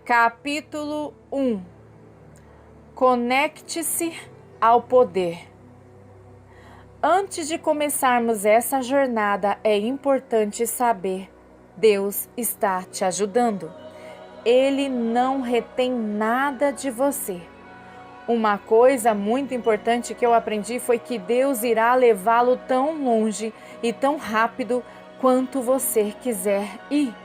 Capítulo 1. Conecte-se ao poder. Antes de começarmos essa jornada, é importante saber: Deus está te ajudando. Ele não retém nada de você. Uma coisa muito importante que eu aprendi foi que Deus irá levá-lo tão longe e tão rápido quanto você quiser ir.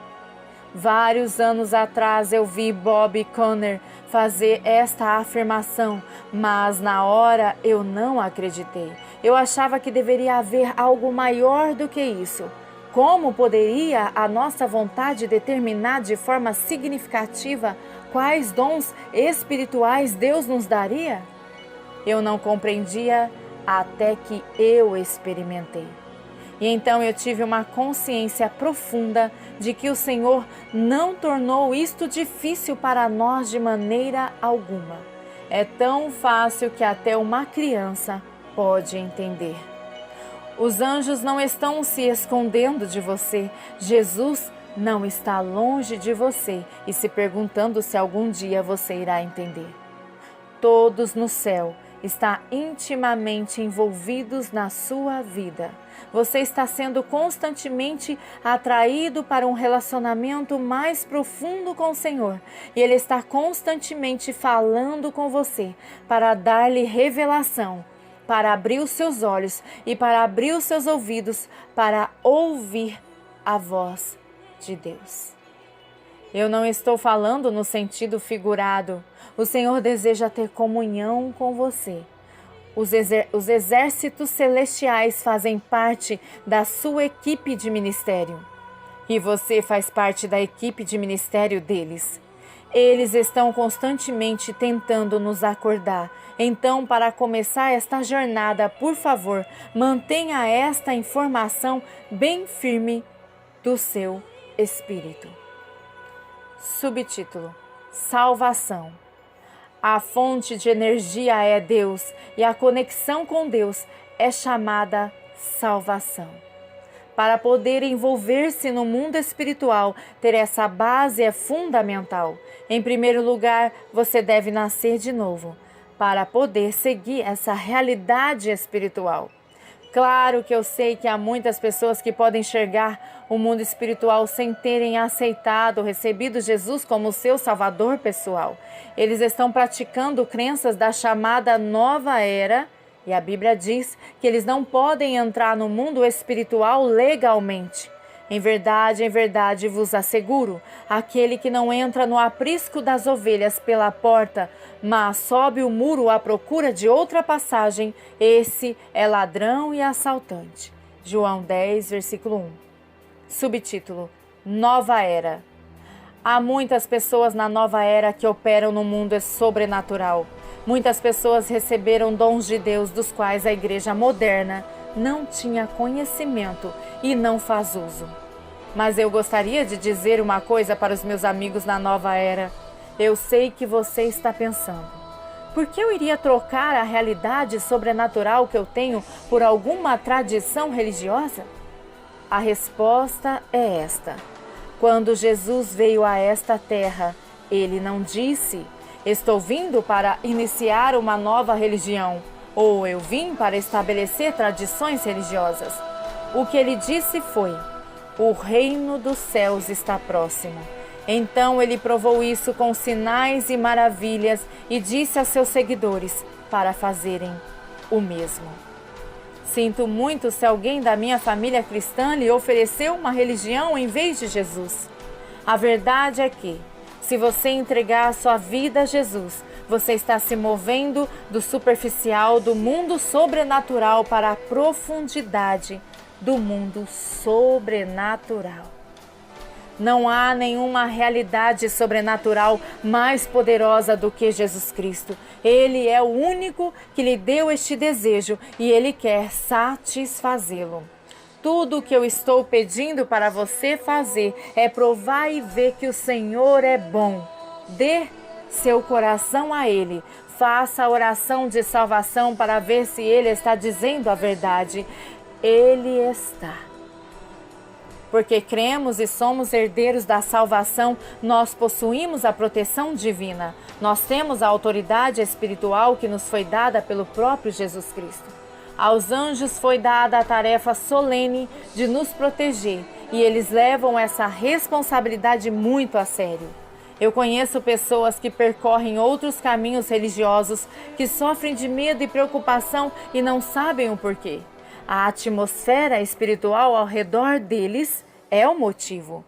Vários anos atrás eu vi Bob Conner fazer esta afirmação, mas na hora eu não acreditei. Eu achava que deveria haver algo maior do que isso. Como poderia a nossa vontade determinar de forma significativa quais dons espirituais Deus nos daria? Eu não compreendia até que eu experimentei. E então eu tive uma consciência profunda de que o Senhor não tornou isto difícil para nós de maneira alguma. É tão fácil que até uma criança pode entender. Os anjos não estão se escondendo de você. Jesus não está longe de você e se perguntando se algum dia você irá entender. Todos no céu estão intimamente envolvidos na sua vida. Você está sendo constantemente atraído para um relacionamento mais profundo com o Senhor. E Ele está constantemente falando com você para dar-lhe revelação, para abrir os seus olhos e para abrir os seus ouvidos para ouvir a voz de Deus. Eu não estou falando no sentido figurado. O Senhor deseja ter comunhão com você. Os exércitos celestiais fazem parte da sua equipe de ministério. E você faz parte da equipe de ministério deles. Eles estão constantemente tentando nos acordar. Então, para começar esta jornada, por favor, mantenha esta informação bem firme do seu espírito. Subtítulo: Salvação. A fonte de energia é Deus e a conexão com Deus é chamada salvação. Para poder envolver-se no mundo espiritual, ter essa base é fundamental. Em primeiro lugar, você deve nascer de novo para poder seguir essa realidade espiritual. Claro que eu sei que há muitas pessoas que podem enxergar o mundo espiritual sem terem aceitado, recebido Jesus como seu salvador pessoal. Eles estão praticando crenças da chamada nova era e a Bíblia diz que eles não podem entrar no mundo espiritual legalmente. Em verdade vos asseguro, aquele que não entra no aprisco das ovelhas pela porta, mas sobe o muro à procura de outra passagem, esse é ladrão e assaltante. João 10, versículo 1. Subtítulo: Nova Era. Há muitas pessoas na nova era que operam no mundo sobrenatural. Muitas pessoas receberam dons de Deus dos quais a igreja moderna não tinha conhecimento e não faz uso. Mas eu gostaria de dizer uma coisa para os meus amigos na nova era. Eu sei que você está pensando: por que eu iria trocar a realidade sobrenatural que eu tenho por alguma tradição religiosa? A resposta é esta: quando Jesus veio a esta terra, Ele não disse: estou vindo para iniciar uma nova religião, ou eu vim para estabelecer tradições religiosas. O que Ele disse foi: o reino dos céus está próximo. Então Ele provou isso com sinais e maravilhas e disse a seus seguidores para fazerem o mesmo. Sinto muito se alguém da minha família cristã lhe ofereceu uma religião em vez de Jesus. A verdade é que, se você entregar sua vida a Jesus, você está se movendo do superficial do mundo sobrenatural para a profundidade do mundo sobrenatural. Não há nenhuma realidade sobrenatural mais poderosa do que Jesus Cristo. Ele é o único que lhe deu este desejo e Ele quer satisfazê-lo. Tudo o que eu estou pedindo para você fazer é provar e ver que o Senhor é bom. Dê seu coração a Ele. Faça a oração de salvação para ver se Ele está dizendo a verdade. Ele está. Porque cremos e somos herdeiros da salvação, nós possuímos a proteção divina. Nós temos a autoridade espiritual que nos foi dada pelo próprio Jesus Cristo. Aos anjos foi dada a tarefa solene de nos proteger, e eles levam essa responsabilidade muito a sério. Eu conheço pessoas que percorrem outros caminhos religiosos, que sofrem de medo e preocupação e não sabem o porquê. A atmosfera espiritual ao redor deles é o motivo.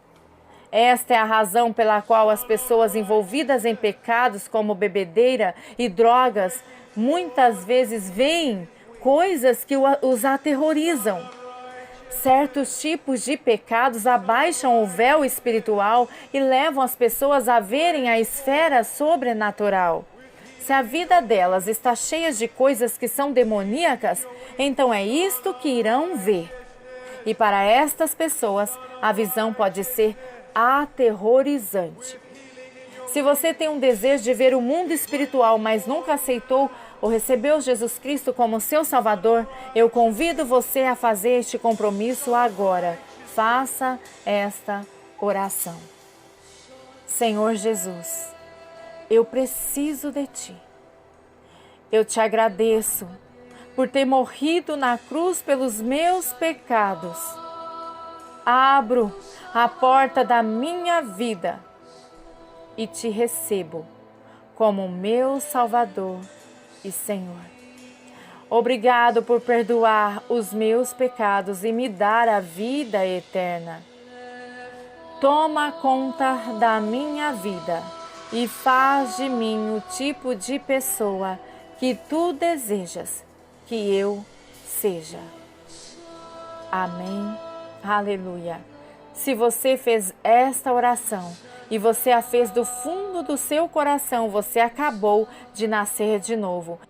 Esta é a razão pela qual as pessoas envolvidas em pecados como bebedeira e drogas muitas vezes veem coisas que os aterrorizam. Certos tipos de pecados abaixam o véu espiritual e levam as pessoas a verem a esfera sobrenatural. Se a vida delas está cheia de coisas que são demoníacas, então é isto que irão ver. E para estas pessoas, a visão pode ser aterrorizante. Se você tem um desejo de ver o mundo espiritual, mas nunca aceitou ou recebeu Jesus Cristo como seu Salvador, eu convido você a fazer este compromisso agora. Faça esta oração. Senhor Jesus, eu preciso de Ti. Eu te agradeço por ter morrido na cruz pelos meus pecados. Abro a porta da minha vida e Te recebo como meu Salvador e Senhor. Obrigado por perdoar os meus pecados e me dar a vida eterna. Toma conta da minha vida e faz de mim o tipo de pessoa que Tu desejas que eu seja. Amém. Aleluia. Se você fez esta oração e você a fez do fundo do seu coração, você acabou de nascer de novo.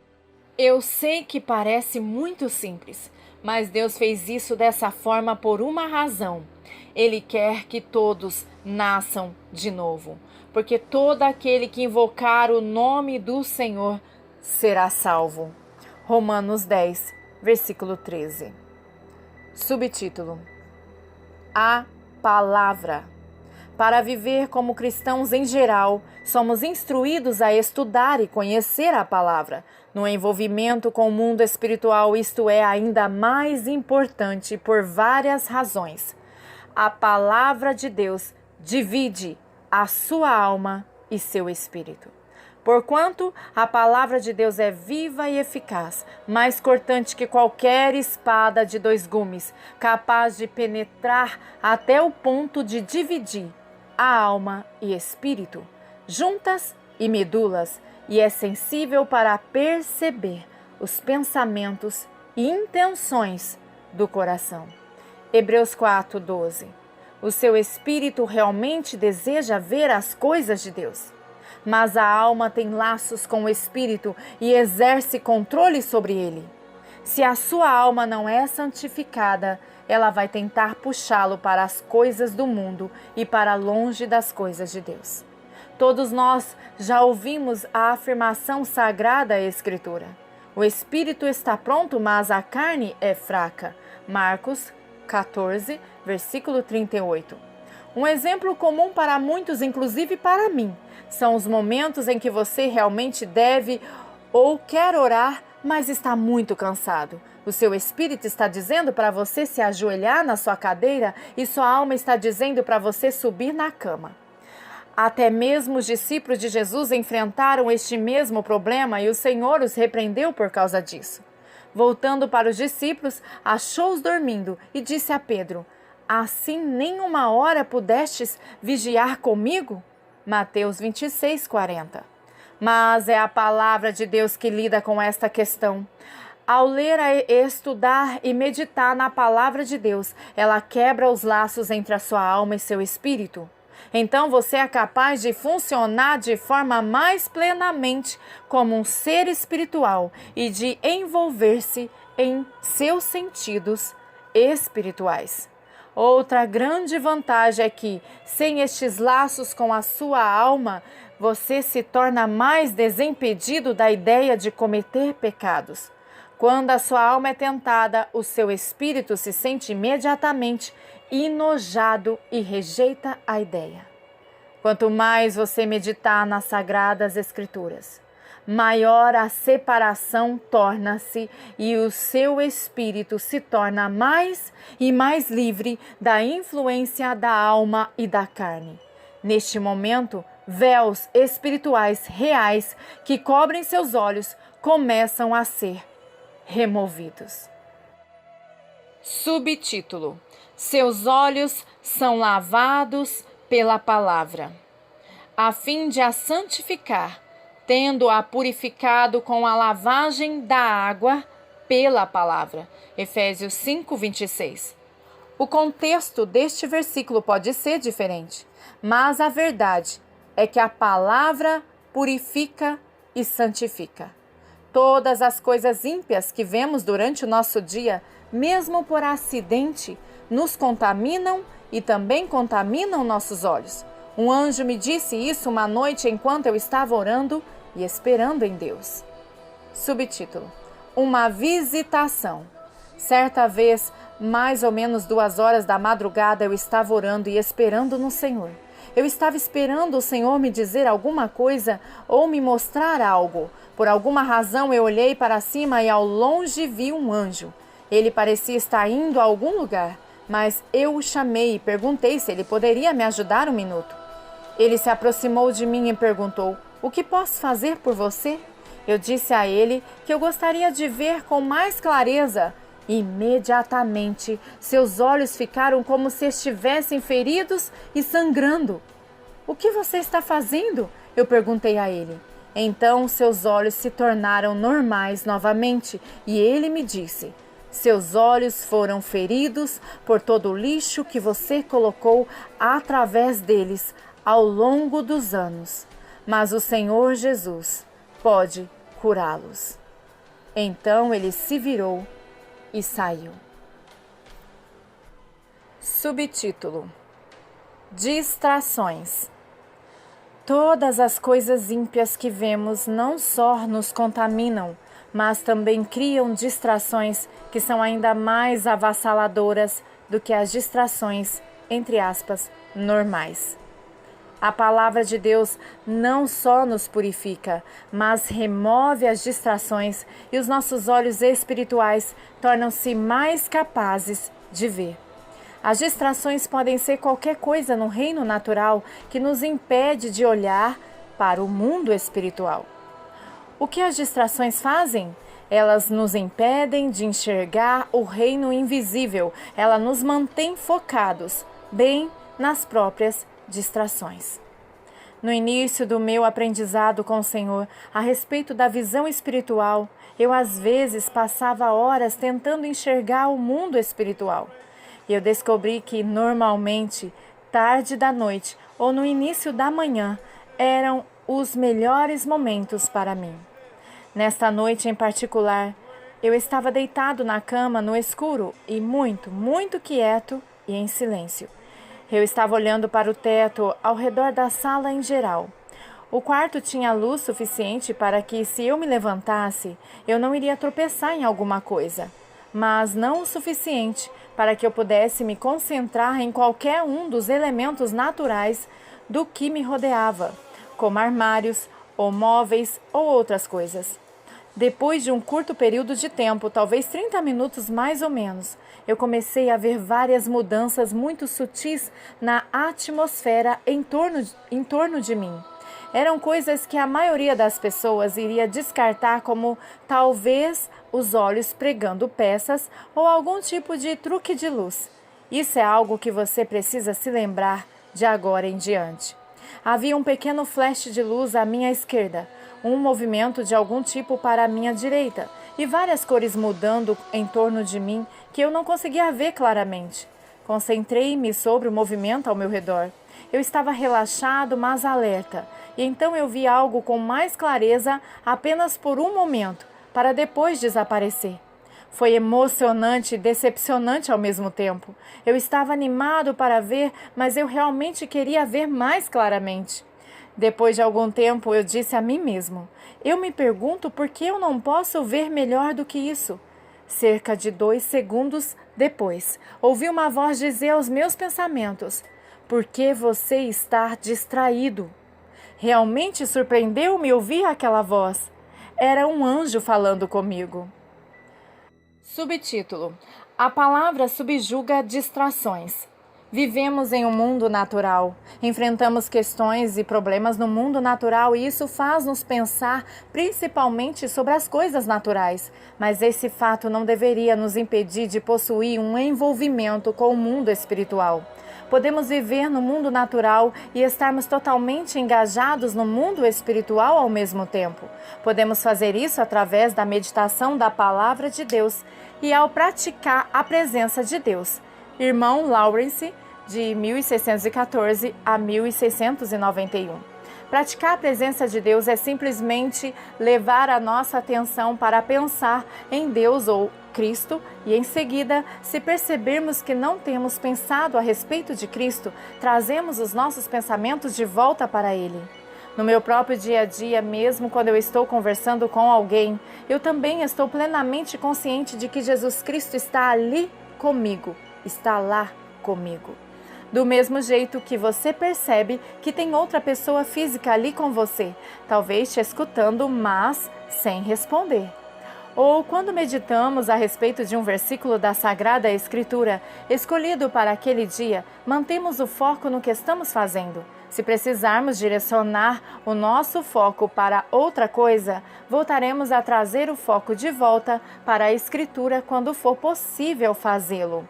Eu sei que parece muito simples, mas Deus fez isso dessa forma por uma razão. Ele quer que todos nasçam de novo, porque todo aquele que invocar o nome do Senhor será salvo. Romanos 10, versículo 13. Subtítulo: A Palavra. Para viver como cristãos em geral, somos instruídos a estudar e conhecer a palavra. No envolvimento com o mundo espiritual, isto é ainda mais importante por várias razões. A palavra de Deus divide a sua alma e seu espírito. Porquanto a palavra de Deus é viva e eficaz, mais cortante que qualquer espada de 2 gumes, capaz de penetrar até o ponto de dividir a alma e espírito, juntas e medulas, e é sensível para perceber os pensamentos e intenções do coração. Hebreus 4:12. O seu espírito realmente deseja ver as coisas de Deus, mas a alma tem laços com o espírito e exerce controle sobre ele. Se a sua alma não é santificada, ela vai tentar puxá-lo para as coisas do mundo e para longe das coisas de Deus. Todos nós já ouvimos a afirmação sagrada da Escritura: o espírito está pronto, mas a carne é fraca. Marcos 14, versículo 38. Um exemplo comum para muitos, inclusive para mim, são os momentos em que você realmente deve ou quer orar, mas está muito cansado. O seu espírito está dizendo para você se ajoelhar na sua cadeira e sua alma está dizendo para você subir na cama. Até mesmo os discípulos de Jesus enfrentaram este mesmo problema e o Senhor os repreendeu por causa disso. Voltando para os discípulos, achou-os dormindo e disse a Pedro: assim nem uma hora pudestes vigiar comigo? Mateus 26:40. Mas é a palavra de Deus que lida com esta questão. Ao ler, estudar e meditar na palavra de Deus, ela quebra os laços entre a sua alma e seu espírito. Então você é capaz de funcionar de forma mais plenamente como um ser espiritual e de envolver-se em seus sentidos espirituais. Outra grande vantagem é que, sem estes laços com a sua alma, você se torna mais desimpedido da ideia de cometer pecados. Quando a sua alma é tentada, o seu espírito se sente imediatamente enojado e rejeita a ideia. Quanto mais você meditar nas Sagradas Escrituras, maior a separação torna-se e o seu espírito se torna mais e mais livre da influência da alma e da carne. Neste momento, véus espirituais reais que cobrem seus olhos começam a ser removidos. Subtítulo: Seus olhos são lavados pela palavra, a fim de a santificar, tendo-a purificado com a lavagem da água pela palavra. Efésios 5:26. O contexto deste versículo pode ser diferente, mas a verdade é que a palavra purifica e santifica. Todas as coisas ímpias que vemos durante o nosso dia, mesmo por acidente, nos contaminam e também contaminam nossos olhos. Um anjo me disse isso uma noite enquanto eu estava orando e esperando em Deus. Subtítulo: Uma visitação. Certa vez, mais ou menos 2 horas da madrugada, eu estava orando e esperando no Senhor. Eu estava esperando o Senhor me dizer alguma coisa ou me mostrar algo. Por alguma razão eu olhei para cima e ao longe vi um anjo. Ele parecia estar indo a algum lugar, mas eu o chamei e perguntei se ele poderia me ajudar um minuto. Ele se aproximou de mim e perguntou: "O que posso fazer por você?" Eu disse a ele que eu gostaria de ver com mais clareza. Imediatamente, seus olhos ficaram como se estivessem feridos e sangrando. "O que você está fazendo?" eu perguntei a ele. Então, seus olhos se tornaram normais novamente e ele me disse: "Seus olhos foram feridos por todo o lixo que você colocou através deles ao longo dos anos, mas o Senhor Jesus pode curá-los." Então ele se virou e saiu. Subtítulo: Distrações. Todas as coisas ímpias que vemos não só nos contaminam, mas também criam distrações que são ainda mais avassaladoras do que as distrações, entre aspas, normais. A palavra de Deus não só nos purifica, mas remove as distrações e os nossos olhos espirituais tornam-se mais capazes de ver. As distrações podem ser qualquer coisa no reino natural que nos impede de olhar para o mundo espiritual. O que as distrações fazem? Elas nos impedem de enxergar o reino invisível. Ela nos mantém focados, bem nas próprias distrações. No início do meu aprendizado com o Senhor a respeito da visão espiritual, eu às vezes passava horas tentando enxergar o mundo espiritual. E eu descobri que normalmente, tarde da noite ou no início da manhã, eram os melhores momentos para mim. Nesta noite em particular, eu estava deitado na cama no escuro e muito quieto e em silêncio. Eu estava olhando para o teto ao redor da sala em geral. O quarto tinha luz suficiente para que, se eu me levantasse, eu não iria tropeçar em alguma coisa, mas não o suficiente para que eu pudesse me concentrar em qualquer um dos elementos naturais do que me rodeava, como armários, ou móveis, ou outras coisas. Depois de um curto período de tempo, talvez 30 minutos mais ou menos, eu comecei a ver várias mudanças muito sutis na atmosfera em torno de mim. Eram coisas que a maioria das pessoas iria descartar como talvez os olhos pregando peças ou algum tipo de truque de luz. Isso é algo que você precisa se lembrar de agora em diante. Havia um pequeno flash de luz à minha esquerda, um movimento de algum tipo para a minha direita e várias cores mudando em torno de mim que eu não conseguia ver claramente. Concentrei-me sobre o movimento ao meu redor. Eu estava relaxado, mas alerta, e então eu vi algo com mais clareza apenas por um momento, para depois desaparecer. Foi emocionante e decepcionante ao mesmo tempo. Eu estava animado para ver, mas eu realmente queria ver mais claramente. Depois de algum tempo, eu disse a mim mesmo: eu me pergunto por que eu não posso ver melhor do que isso. Cerca de 2 segundos depois, ouvi uma voz dizer aos meus pensamentos: "Por que você está distraído?" Realmente surpreendeu-me ouvir aquela voz. Era um anjo falando comigo. Subtítulo: A palavra subjuga distrações. Vivemos em um mundo natural. Enfrentamos questões e problemas no mundo natural e isso faz-nos pensar principalmente sobre as coisas naturais. Mas esse fato não deveria nos impedir de possuir um envolvimento com o mundo espiritual. Podemos viver no mundo natural e estarmos totalmente engajados no mundo espiritual ao mesmo tempo. Podemos fazer isso através da meditação da Palavra de Deus e ao praticar a presença de Deus. Irmão Lawrence, de 1614 a 1691. Praticar a presença de Deus é simplesmente levar a nossa atenção para pensar em Deus ou Cristo e, em seguida, se percebermos que não temos pensado a respeito de Cristo, trazemos os nossos pensamentos de volta para Ele. No meu próprio dia a dia, mesmo quando eu estou conversando com alguém, eu também estou plenamente consciente de que Jesus Cristo está ali comigo, está lá comigo. Do mesmo jeito que você percebe que tem outra pessoa física ali com você, talvez te escutando, mas sem responder. Ou quando meditamos a respeito de um versículo da Sagrada Escritura, escolhido para aquele dia, mantemos o foco no que estamos fazendo. Se precisarmos direcionar o nosso foco para outra coisa, voltaremos a trazer o foco de volta para a Escritura quando for possível fazê-lo.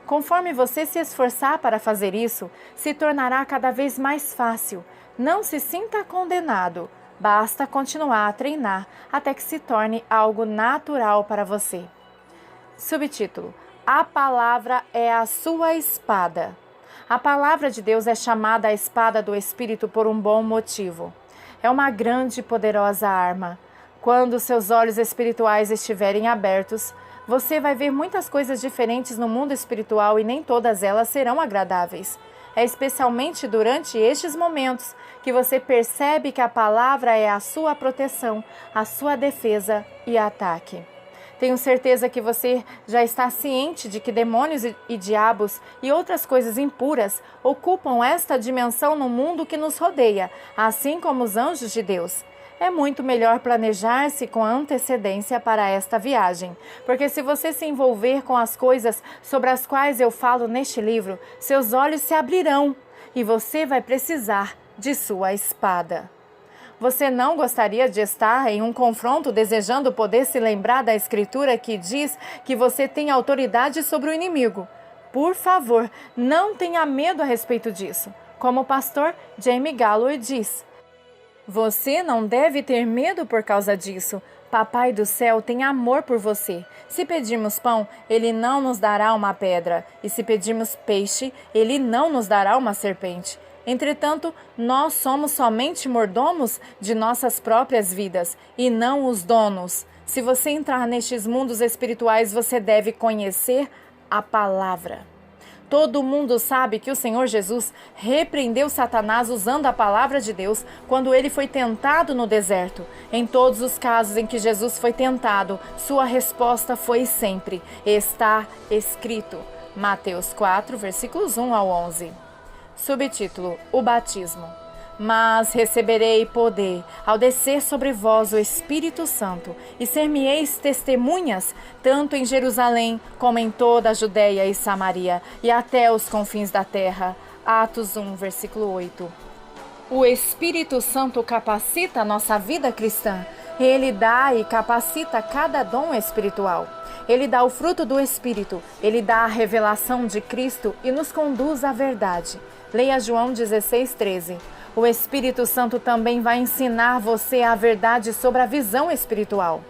Conforme você se esforçar para fazer isso, se tornará cada vez mais fácil. Não se sinta condenado. Basta continuar a treinar até que se torne algo natural para você. Subtítulo: A palavra é a sua espada. A palavra de Deus é chamada a espada do Espírito por um bom motivo. É uma grande e poderosa arma. Quando seus olhos espirituais estiverem abertos, você vai ver muitas coisas diferentes no mundo espiritual e nem todas elas serão agradáveis. É especialmente durante estes momentos que você percebe que a palavra é a sua proteção, a sua defesa e ataque. Tenho certeza que você já está ciente de que demônios e diabos e outras coisas impuras ocupam esta dimensão no mundo que nos rodeia, assim como os anjos de Deus. É muito melhor planejar-se com antecedência para esta viagem, porque se você se envolver com as coisas sobre as quais eu falo neste livro, seus olhos se abrirão e você vai precisar de sua espada. Você não gostaria de estar em um confronto desejando poder se lembrar da Escritura que diz que você tem autoridade sobre o inimigo? Por favor, não tenha medo a respeito disso. Como o pastor Jamie Galloway diz: você não deve ter medo por causa disso. Papai do céu tem amor por você. Se pedirmos pão, Ele não nos dará uma pedra. E se pedirmos peixe, Ele não nos dará uma serpente. Entretanto, nós somos somente mordomos de nossas próprias vidas e não os donos. Se você entrar nestes mundos espirituais, você deve conhecer a palavra. Todo mundo sabe que o Senhor Jesus repreendeu Satanás usando a palavra de Deus quando ele foi tentado no deserto. Em todos os casos em que Jesus foi tentado, sua resposta foi sempre: está escrito. Mateus 4, versículos 1 ao 11. Subtítulo: O batismo. Mas receberei poder ao descer sobre vós o Espírito Santo, e ser-me-eis testemunhas, tanto em Jerusalém como em toda a Judéia e Samaria, e até os confins da terra. Atos 1, versículo 8. O Espírito Santo capacita a nossa vida cristã. Ele dá e capacita cada dom espiritual. Ele dá o fruto do Espírito, ele dá a revelação de Cristo e nos conduz à verdade. Leia João 16:13. O Espírito Santo também vai ensinar você a verdade sobre a visão espiritual.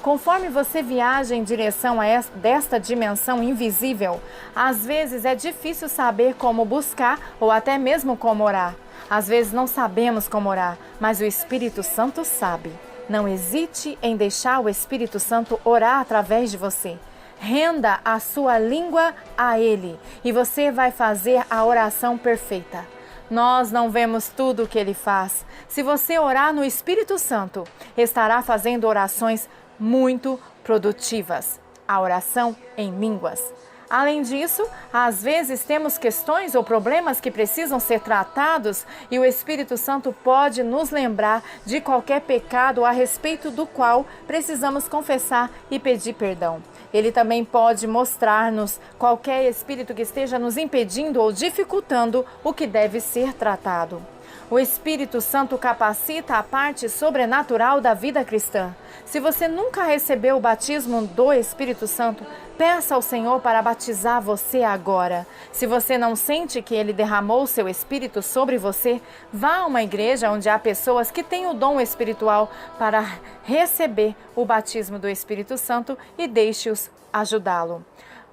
Conforme você viaja em direção a desta dimensão invisível, às vezes é difícil saber como buscar ou até mesmo como orar. Às vezes não sabemos como orar, mas o Espírito Santo sabe. Não hesite em deixar o Espírito Santo orar através de você. Renda a sua língua a Ele e você vai fazer a oração perfeita. Nós não vemos tudo o que Ele faz. Se você orar no Espírito Santo, estará fazendo orações muito produtivas. a oração em línguas. Além disso, às vezes temos questões ou problemas que precisam ser tratados e o Espírito Santo pode nos lembrar de qualquer pecado a respeito do qual precisamos confessar e pedir perdão. Ele também pode mostrar-nos qualquer espírito que esteja nos impedindo ou dificultando o que deve ser tratado. O Espírito Santo capacita a parte sobrenatural da vida cristã. Se você nunca recebeu o batismo do Espírito Santo, peça ao Senhor para batizar você agora. Se você não sente que Ele derramou seu Espírito sobre você, vá a uma igreja onde há pessoas que têm o dom espiritual para receber o batismo do Espírito Santo e deixe-os ajudá-lo.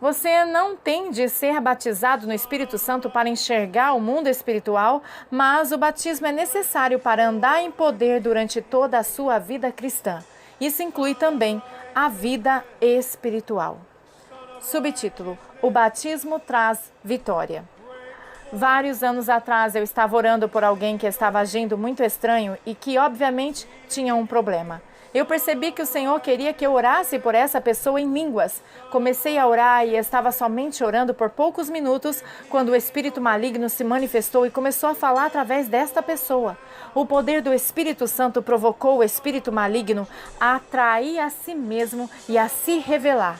Você não tem de ser batizado no Espírito Santo para enxergar o mundo espiritual, mas o batismo é necessário para andar em poder durante toda a sua vida cristã. Isso inclui também a vida espiritual. Subtítulo: O batismo traz vitória. Vários anos atrás eu estava orando por alguém que estava agindo muito estranho e que obviamente tinha um problema. Eu percebi que o Senhor queria que eu orasse por essa pessoa em línguas. Comecei a orar e estava somente orando por poucos minutos quando o espírito maligno se manifestou e começou a falar através desta pessoa. O poder do Espírito Santo provocou o espírito maligno a atrair a si mesmo e a se revelar.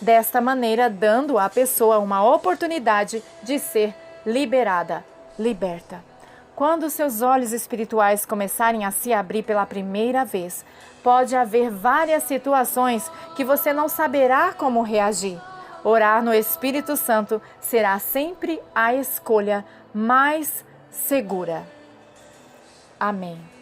Desta maneira, dando à pessoa uma oportunidade de ser liberada, liberta. Quando seus olhos espirituais começarem a se abrir pela primeira vez, pode haver várias situações que você não saberá como reagir. Orar no Espírito Santo será sempre a escolha mais segura. Amém.